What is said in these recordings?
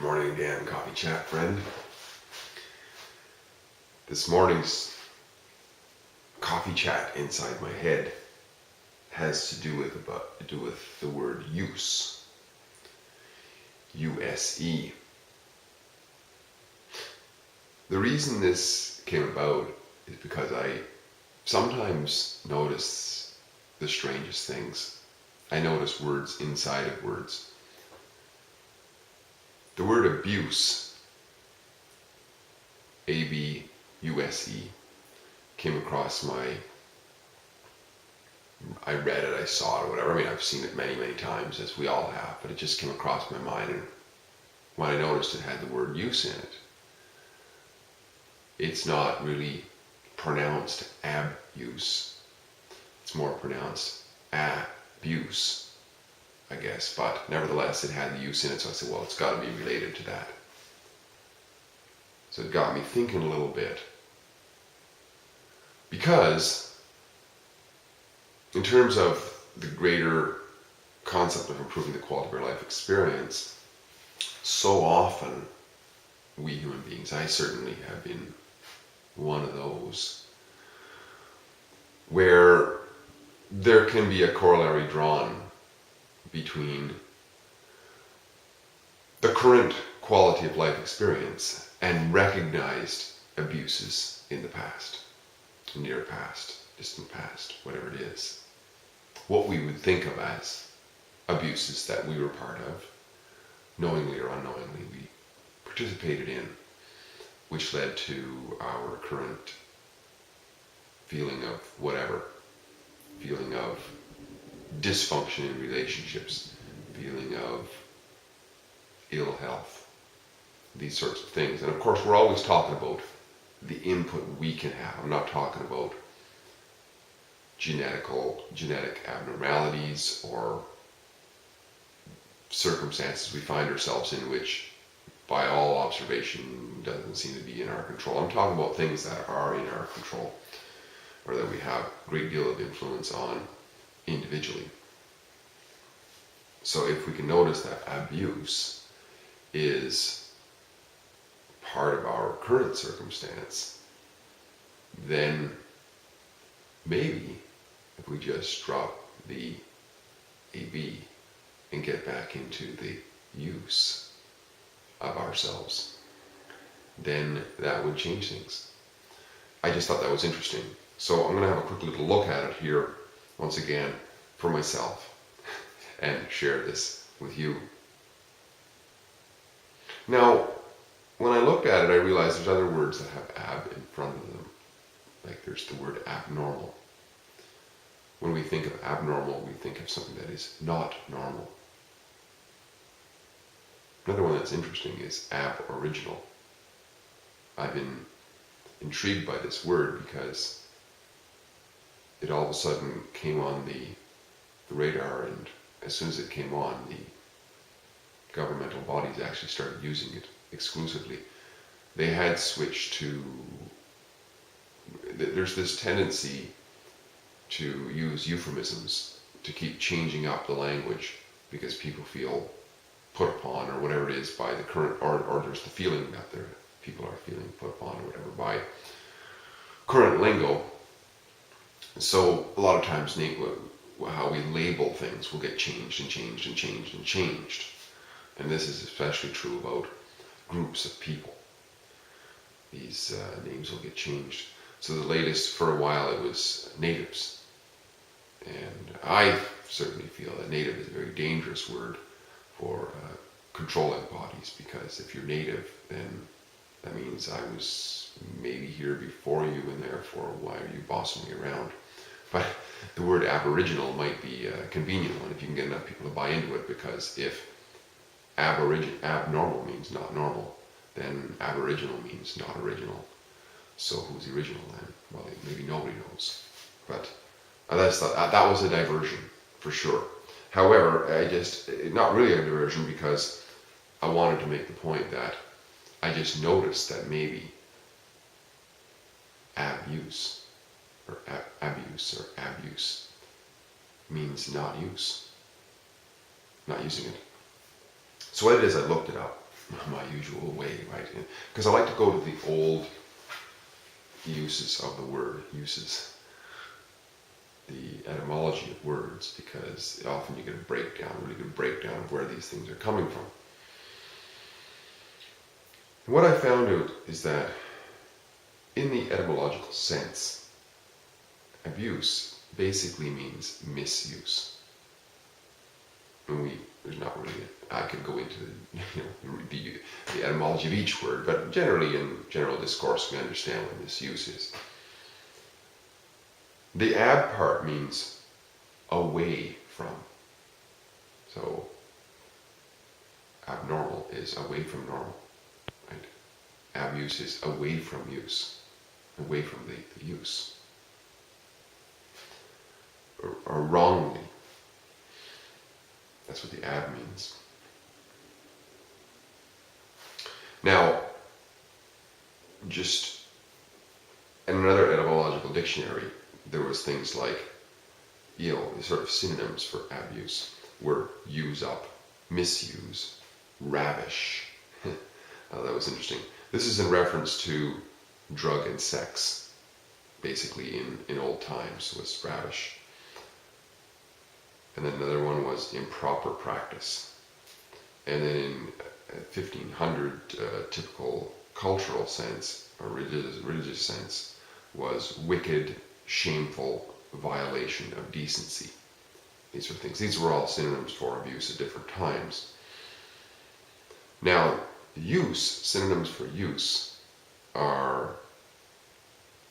Morning again, coffee chat friend. This morning's coffee chat inside my head has to do with the word use. U-S-E. The reason this came about is because I sometimes notice the strangest things. I notice words inside of words. The word abuse, A-B-U-S-E, came across I read it, I saw it, or whatever. I mean, I've seen it many, many times, as we all have, but it just came across my mind, and when I noticed it had the word use in it. It's not really pronounced abuse. It's more pronounced abuse, I guess, but nevertheless it had the use in it, so I said, well, it's got to be related to that. So it got me thinking a little bit, because in terms of the greater concept of improving the quality of our life experience, so often we human beings, I certainly have been one of those, where there can be a corollary drawn between the current quality of life experience and recognized abuses in the past, near past, distant past, whatever it is. What we would think of as abuses that we were part of, knowingly or unknowingly, we participated in, which led to our current feeling of whatever, feeling of dysfunction in relationships, feeling of ill health, these sorts of things. And of course, we're always talking about the input we can have. I'm not talking about genetic abnormalities or circumstances we find ourselves in which, by all observation, doesn't seem to be in our control. I'm talking about things that are in our control, or that we have a great deal of influence on individually. So if we can notice that abuse is part of our current circumstance, then maybe if we just drop the AB and get back into the use of ourselves, then that would change things. I just thought that was interesting. So I'm going to have a quick little look at it here once again for myself and share this with you. Now, when I looked at it, I realized there's other words that have ab in front of them. Like there's the word abnormal. When we think of abnormal, we think of something that is not normal. Another one that's interesting is aboriginal. I've been intrigued by this word because it all of a sudden came on the radar, and as soon as it came on, the governmental bodies actually started using it exclusively. They had switched to, there's this tendency to use euphemisms to keep changing up the language because people feel put upon, or whatever it is, by the current, or there's the feeling that people are feeling put upon, or whatever, by current lingo. So a lot of times how we label things will get changed and changed and changed and changed. And this is especially true about groups of people. These names will get changed. So the latest, for a while, it was natives. And I certainly feel that native is a very dangerous word for controlling bodies, because if you're native, then that means I was maybe here before you, and therefore why are you bossing me around? But the word aboriginal might be a convenient one if you can get enough people to buy into it, because if abnormal means not normal, then aboriginal means not original. So who's the original then? Well, maybe nobody knows. But that was a diversion, for sure. However, not really a diversion, because I wanted to make the point that I just noticed that maybe abuse means not use, not using it. So what it is, I looked it up, my usual way, right? Because I like to go to the old uses of the word, the etymology of words, because often you get a breakdown, a really good breakdown of where these things are coming from. And what I found out is that in the etymological sense, abuse basically means misuse. And there's not really, I could go into the etymology of each word, but generally in general discourse we understand what misuse is. The ab part means away from. So abnormal is away from normal, right? Abuse is away from use, away from the use, or wrongly. That's what the ab means. Now, just in another etymological dictionary, there was things like, sort of synonyms for abuse were use up, misuse, ravish. That was interesting. This is in reference to drug and sex, basically in old times was ravish. And then another one was improper practice. And then in 1500, typical cultural sense, or religious sense, was wicked, shameful violation of decency. These sort of things. These were all synonyms for abuse at different times. Now, synonyms for use are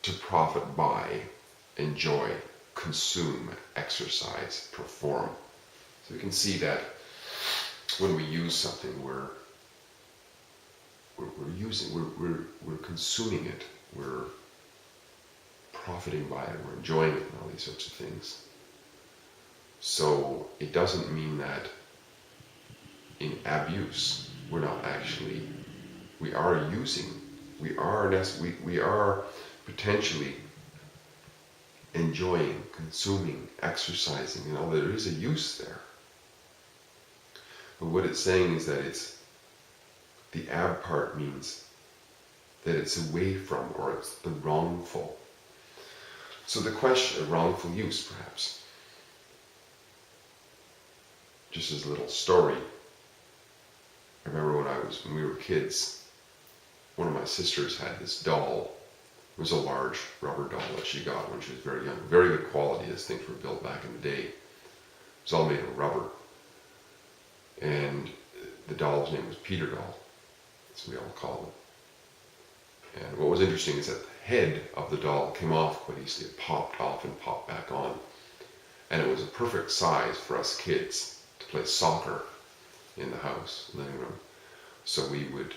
to profit by, enjoy, consume, exercise, perform. So you can see that when we use something, we're consuming it, we're profiting by it, we're enjoying it, and all these sorts of things. So it doesn't mean that in abuse we are using, we are potentially enjoying, consuming, exercising, there is a use there. But what it's saying is that the ab part means that it's away from, or it's the wrongful. So the question of wrongful use, perhaps. Just as a little story. I remember when we were kids, one of my sisters had this doll. It was a large rubber doll that she got when she was very young. Very good quality as things were built back in the day. It was all made of rubber. And the doll's name was Peter Doll. That's what we all called it. And what was interesting is that the head of the doll came off quite easily. It popped off and popped back on. And it was a perfect size for us kids to play soccer in the house, living room. So we would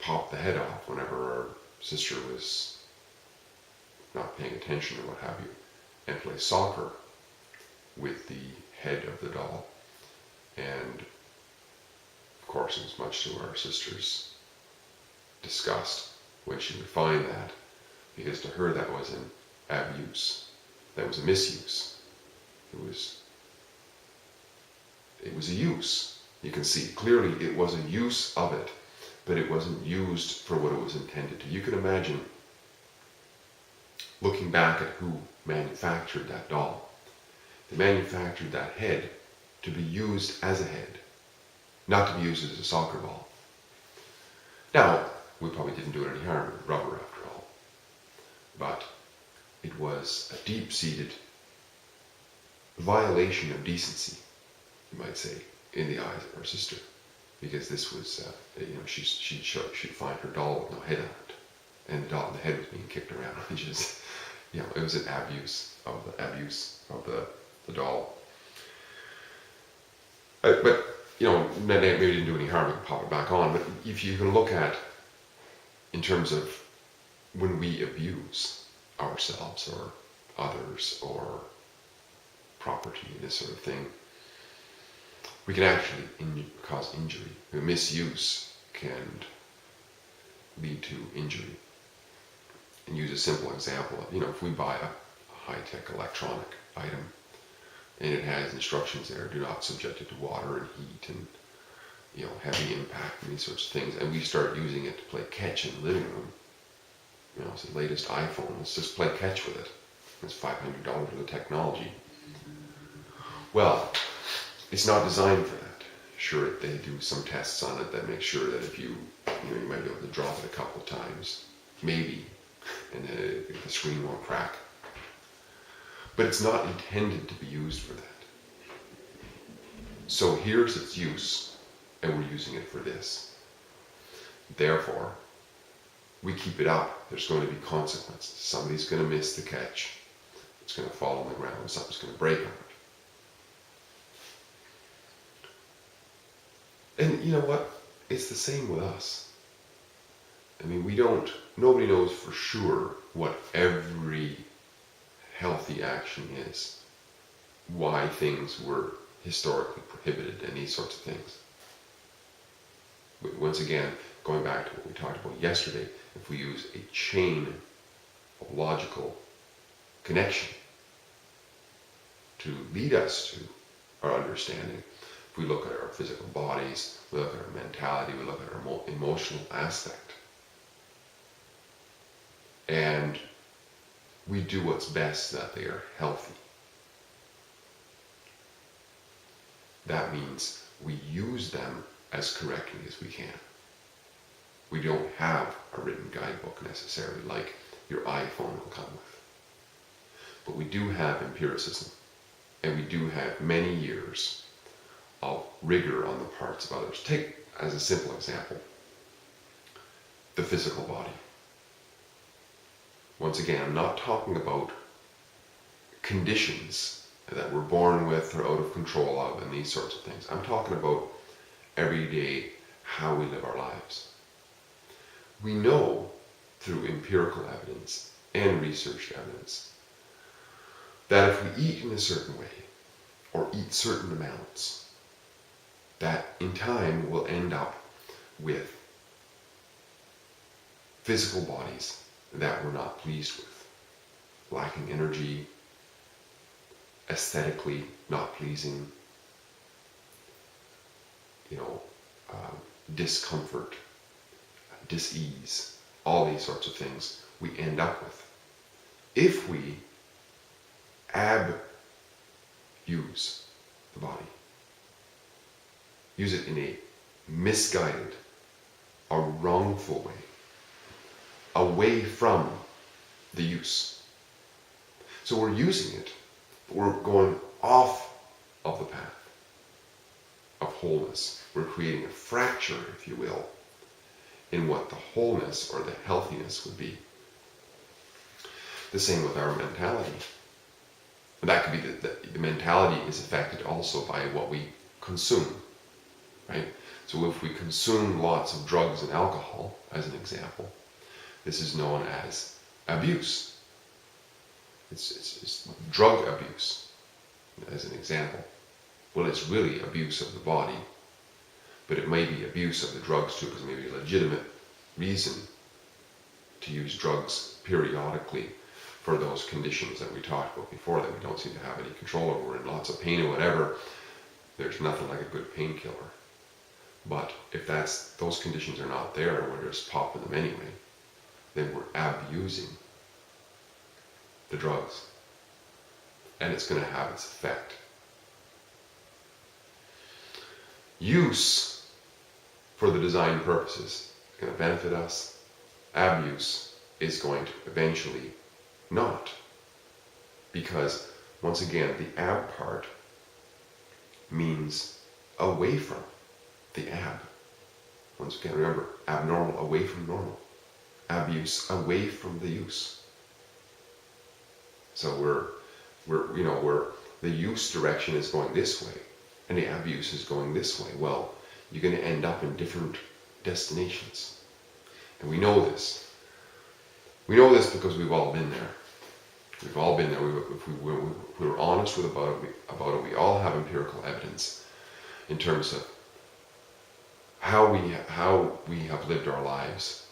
pop the head off whenever our sister was not paying attention or what have you, and play soccer with the head of the doll. And of course, it was much to our sister's disgust when she would find that, because to her that was an abuse, that was a misuse. It was a use. You can see clearly it was a use of it, but it wasn't used for what it was intended to. You can imagine looking back at who manufactured that doll. They manufactured that head to be used as a head, not to be used as a soccer ball. Now, we probably didn't do it any harm with rubber after all, but it was a deep-seated violation of decency, you might say, in the eyes of our sister, because this was, she'd find her doll with no head on it, and the head was being kicked around, which is, it was an abuse of the doll. But maybe didn't do any harm. We can pop it back on. But if you can look at, in terms of when we abuse ourselves or others or property, this sort of thing, we can actually cause injury. The misuse can lead to injury. And use a simple example of, if we buy a high-tech electronic item and it has instructions there, do not subject it to water and heat and, heavy impact and these sorts of things, and we start using it to play catch in the living room. It's the latest iPhone. Let's just play catch with it. It's $500 worth of technology. Well, it's not designed for that. Sure, they do some tests on it that make sure that if you might be able to drop it a couple of times, maybe, and then the screen won't crack. But it's not intended to be used for that. So here's its use, and we're using it for this. Therefore, we keep it up, there's going to be consequences. Somebody's going to miss the catch. It's going to fall on the ground, something's going to break on it. And you know what? It's the same with us. I mean, nobody knows for sure what every healthy action is, why things were historically prohibited and these sorts of things. But once again, going back to what we talked about yesterday, if we use a chain of logical connection to lead us to our understanding, if we look at our physical bodies, we look at our mentality, we look at our emotional aspect, and we do what's best so that they are healthy. That means we use them as correctly as we can. We don't have a written guidebook necessarily like your iPhone will come with. But we do have empiricism, and we do have many years of rigor on the parts of others. Take, as a simple example, the physical body. Once again, I'm not talking about conditions that we're born with or out of control of and these sorts of things. I'm talking about every day how we live our lives. We know through empirical evidence and research evidence that if we eat in a certain way or eat certain amounts, that in time we'll end up with physical bodies that we're not pleased with, lacking energy, aesthetically not pleasing, discomfort, dis-ease, all these sorts of things we end up with. If we abuse the body, use it in a misguided or wrongful way, away from the use. So we're using it, but we're going off of the path of wholeness. We're creating a fracture, if you will, in what the wholeness or the healthiness would be. The same with our mentality. That could be the mentality is affected also by what we consume, right? So if we consume lots of drugs and alcohol, as an example, this is known as abuse. It's drug abuse, as an example. Well, it's really abuse of the body, but it may be abuse of the drugs too, because it may be a legitimate reason to use drugs periodically for those conditions that we talked about before that we don't seem to have any control over. We're in lots of pain or whatever. There's nothing like a good painkiller. But if those conditions are not there, and we're just popping them anyway, then we're abusing the drugs, and it's going to have its effect. Use for the design purposes is going to benefit us. Abuse is going to eventually not, because once again the ab part means away from the ab. Once again, remember, abnormal away from normal, abuse away from the use. So we're the use direction is going this way and the abuse is going this way. Well, you're going to end up in different destinations, and we know this. We know this because we've all been there. We've all been there. If we were honest about it, we all have empirical evidence in terms of how we have lived our lives,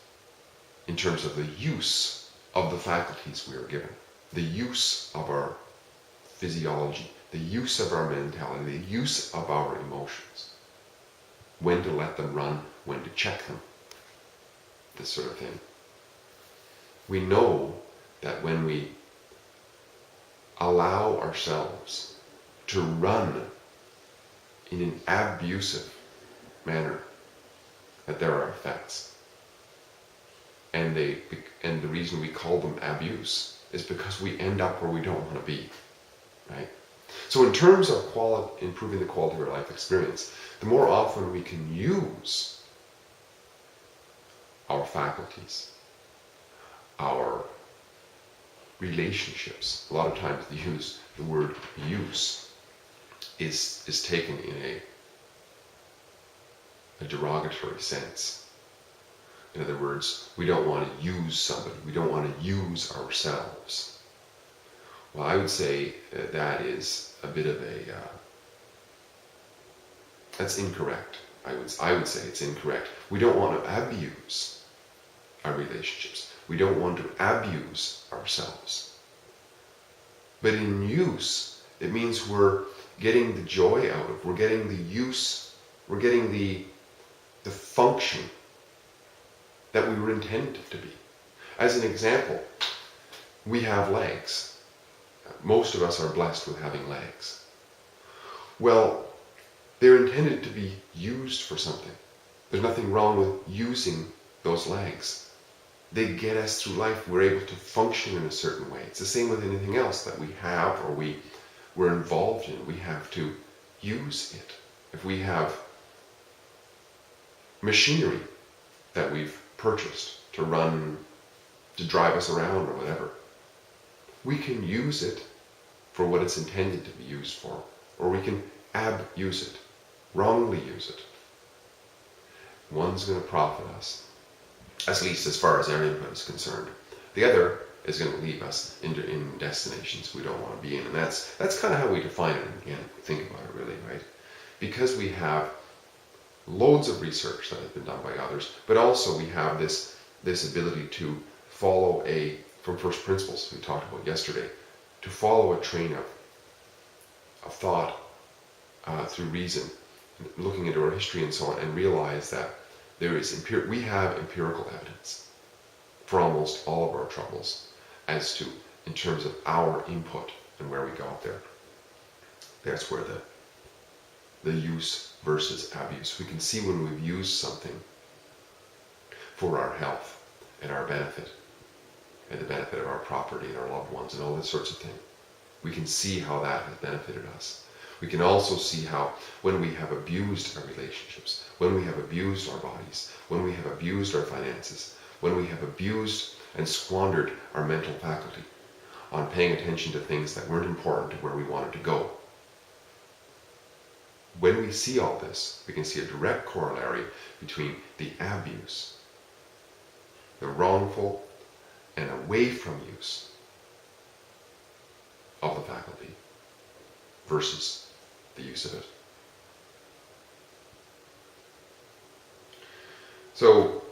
in terms of the use of the faculties we are given, the use of our physiology, the use of our mentality, the use of our emotions. when to let them run, when to check them, this sort of thing. We know that when we allow ourselves to run in an abusive manner, that there are effects. And the reason we call them abuse is because we end up where we don't want to be, right? So in terms of improving the quality of our life experience, the more often we can use our faculties, our relationships. A lot of times the word use is taken in a derogatory sense. In other words, we don't want to use somebody. We don't want to use ourselves. Well, I would say that is a bit of that's incorrect. I would say it's incorrect. We don't want to abuse our relationships. We don't want to abuse ourselves. But in use, it means we're getting the joy out of, we're getting the use, we're getting the function that we were intended to be. As an example, we have legs. Most of us are blessed with having legs. Well, they're intended to be used for something. There's nothing wrong with using those legs. They get us through life. We're able to function in a certain way. It's the same with anything else that we have or we're involved in. We have to use it. If we have machinery that we've purchased to run, to drive us around or whatever, we can use it for what it's intended to be used for, or we can abuse it, wrongly use it. One's going to profit us, at least as far as our input is concerned. The other is going to leave us in destinations we don't want to be in, and that's kind of how we define it. Again, if we think about it really, right? Because we have loads of research that has been done by others, but also we have this ability to follow from first principles we talked about yesterday, to follow a train of thought through reason, looking into our history and so on, and realize that we have empirical evidence for almost all of our troubles as to, in terms of our input and where we got there. That's where the use versus abuse. We can see when we've used something for our health and our benefit and the benefit of our property and our loved ones and all this sorts of thing. We can see how that has benefited us. We can also see how when we have abused our relationships, when we have abused our bodies, when we have abused our finances, when we have abused and squandered our mental faculty on paying attention to things that weren't important to where we wanted to go. When we see all this, we can see a direct corollary between the abuse, the wrongful and away from use of the faculty versus the use of it. So,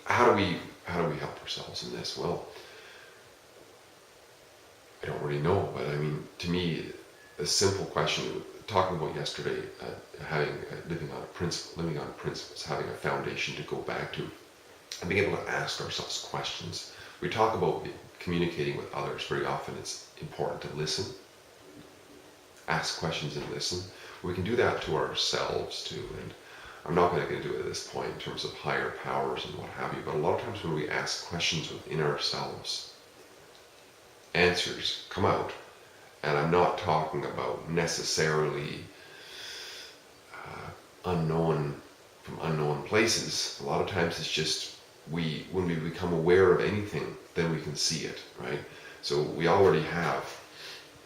how do we help ourselves in this? Well, I don't really know, but I mean, to me, a simple question, talking about yesterday, living on principles, having a foundation to go back to, and being able to ask ourselves questions. We talk about communicating with others. Very often it's important to listen, ask questions and listen. We can do that to ourselves too, and I'm not going to do it at this point in terms of higher powers and what have you, but a lot of times when we ask questions within ourselves, answers come out. And I'm not talking about necessarily from unknown places. A lot of times it's just when we become aware of anything, then we can see it, right? So we already have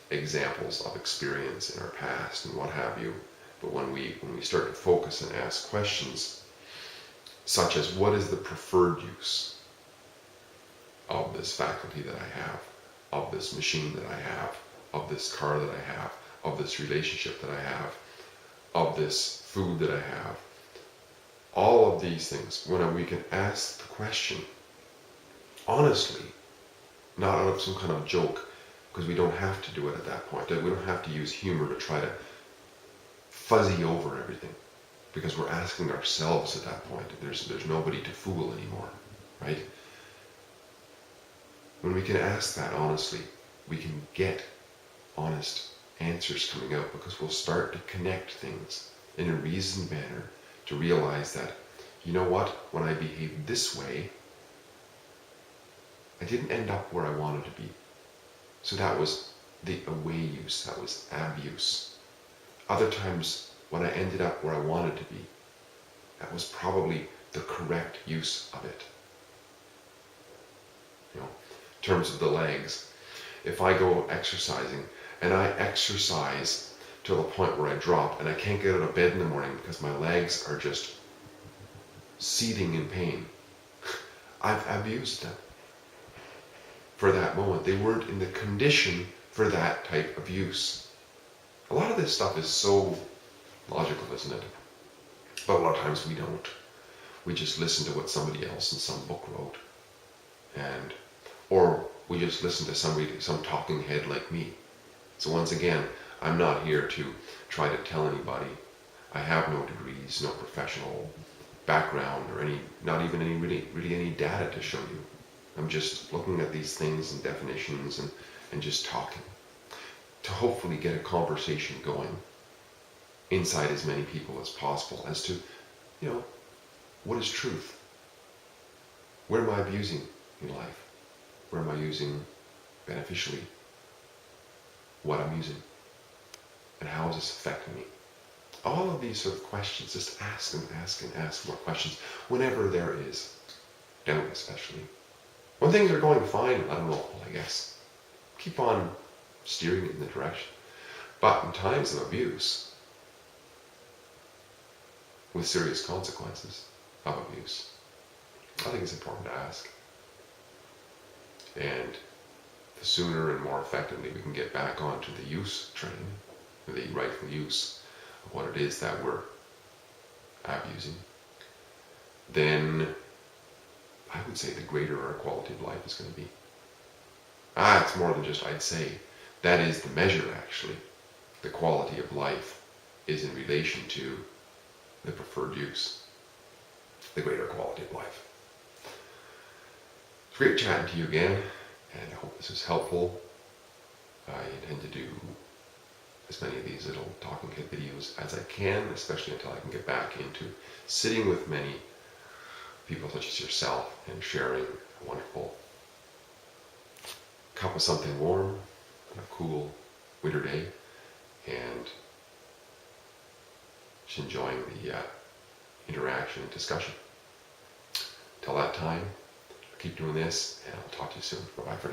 examples of experience in our past and what have you. But when we start to focus and ask questions, such as what is the preferred use of this faculty that I have, of this machine that I have, of this car that I have, of this relationship that I have, of this food that I have. All of these things, when we can ask the question honestly, not out of some kind of joke, because we don't have to do it at that point. We don't have to use humor to try to fuzzy over everything. because we're asking ourselves at that point. There's nobody to fool anymore, right? When we can ask that honestly, we can get honest answers coming out, because we'll start to connect things in a reasoned manner to realize that, you know what, when I behaved this way, I didn't end up where I wanted to be. So that was the away use, that was abuse. Other times when I ended up where I wanted to be, that was probably the correct use of it. You know, in terms of the legs, if I go exercising and I exercise to the point where I drop and I can't get out of bed in the morning because my legs are just seething in pain, I've abused them for that moment. They weren't in the condition for that type of use. A lot of this stuff is so logical, isn't it? But a lot of times we don't. We just listen to what somebody else in some book wrote, or we just listen to some talking head like me. So once again, I'm not here to try to tell anybody. I have no degrees, no professional background, or not even really any data to show you. I'm just looking at these things and definitions and just talking to hopefully get a conversation going inside as many people as possible as to, what is truth? Where am I abusing in life? Where am I using beneficially what I'm using? And how is this affecting me? All of these sort of questions, just ask and ask more questions whenever there is doubt, especially. When things are going fine, let them roll, I guess. Keep on steering it in the direction. But in times of abuse, with serious consequences of abuse, I think it's important to ask. And the sooner and more effectively we can get back onto the use train, the rightful use of what it is that we're abusing, then I would say the greater our quality of life is going to be. It's more than just I'd say. That is the measure, actually. The quality of life is in relation to the preferred use, the greater quality of life. It's great chatting to you again, and I hope this is helpful. I intend to do as many of these little talking head videos as I can, especially until I can get back into sitting with many people such as yourself and sharing a wonderful cup of something warm on a cool winter day, and just enjoying the interaction and discussion. Till that time, I'll keep doing this, and I'll talk to you soon. Bye-bye for now.